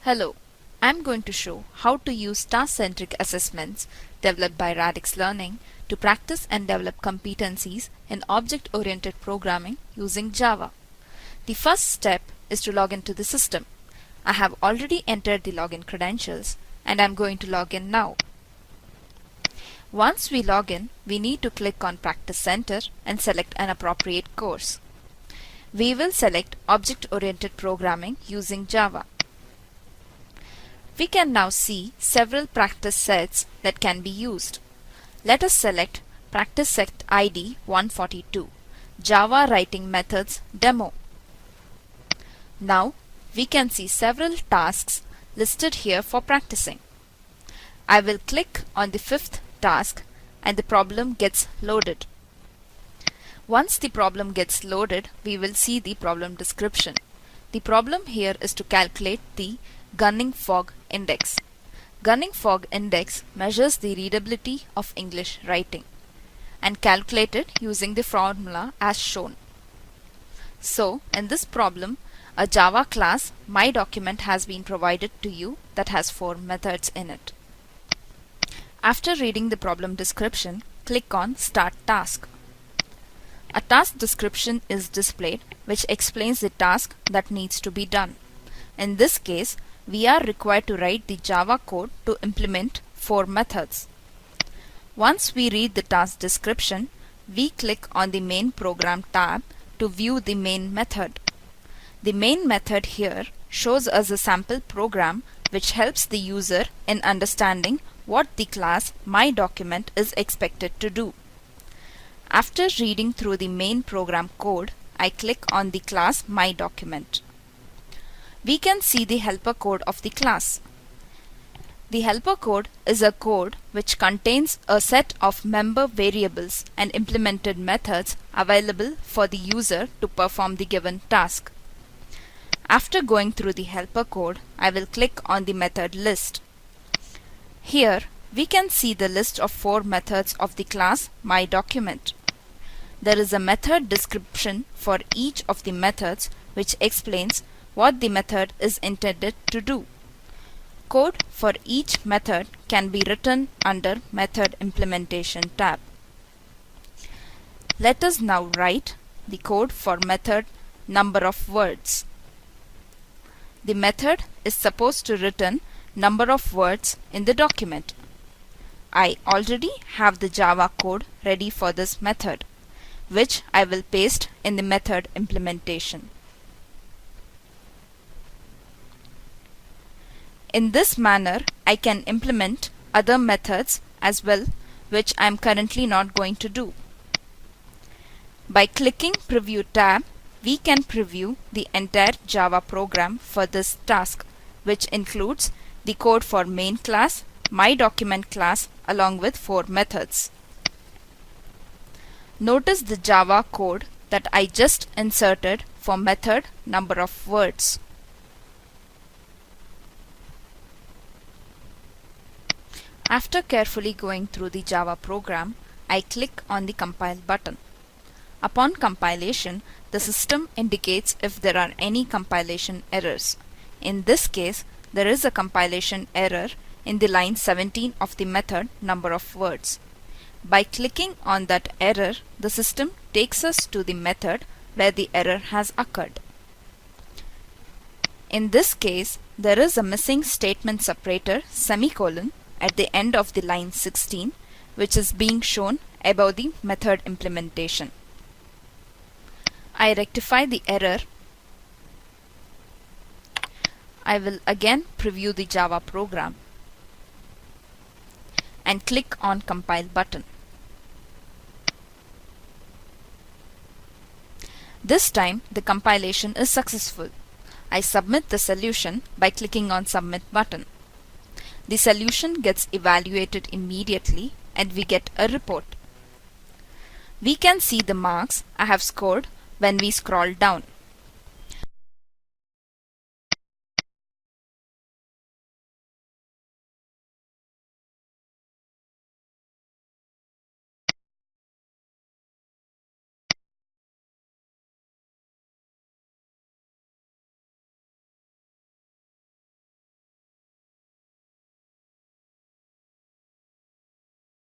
Hello, I'm going to show how to use task-centric assessments developed by Radix Learning to practice and develop competencies in object-oriented programming using Java. The first step is to log into the system. I have already entered the login credentials and I'm going to log in now. Once we log in, we need to click on Practice Center and select an appropriate course. We will select Object-Oriented Programming using Java. We can now see several practice sets that can be used. Let us select Practice Set ID 142, Java Writing Methods Demo. Now we can see several tasks listed here for practicing. I will click on the fifth task and the problem gets loaded. Once the problem gets loaded, we will see the problem description. The problem here is to calculate the Gunning Fog Index. Gunning Fog Index measures the readability of English writing and calculated using the formula as shown. So, in this problem, a Java class MyDocument has been provided to you that has 4 methods in it. After reading the problem description, click on Start Task. A task description is displayed which explains the task that needs to be done. In this case, we are required to write the Java code to implement 4 methods. Once we read the task description, we click on the Main Program tab to view the main method. The main method here shows us a sample program which helps the user in understanding what the class MyDocument is expected to do. After reading through the main program code, I click on the class MyDocument. We can see the helper code of the class. The helper code is a code which contains a set of member variables and implemented methods available for the user to perform the given task. After going through the helper code, I will click on the method list. Here we can see the list of 4 methods of the class MyDocument. There is a method description for each of the methods which explains what the method is intended to do. Code for each method can be written under Method Implementation tab. Let us now write the code for method number of words. The method is supposed to return number of words in the document. I already have the Java code ready for this method, which I will paste in the method implementation. In this manner, I can implement other methods as well, which I am currently not going to do. By clicking Preview tab, we can preview the entire Java program for this task, which includes the code for main class, MyDocument class along with 4 methods. Notice the Java code that I just inserted for method number of words. After carefully going through the Java program, I click on the Compile button. Upon compilation, the system indicates if there are any compilation errors. In this case, there is a compilation error in the line 17 of the method number of words. By clicking on that error, the system takes us to the method where the error has occurred. In this case, there is a missing statement separator semicolon at the end of the line 16, which is being shown above the method implementation. I rectify the error. I will again preview the Java program and click on Compile button. This time the compilation is successful. I submit the solution by clicking on Submit button. The solution gets evaluated immediately and we get a report. We can see the marks I have scored when we scroll down.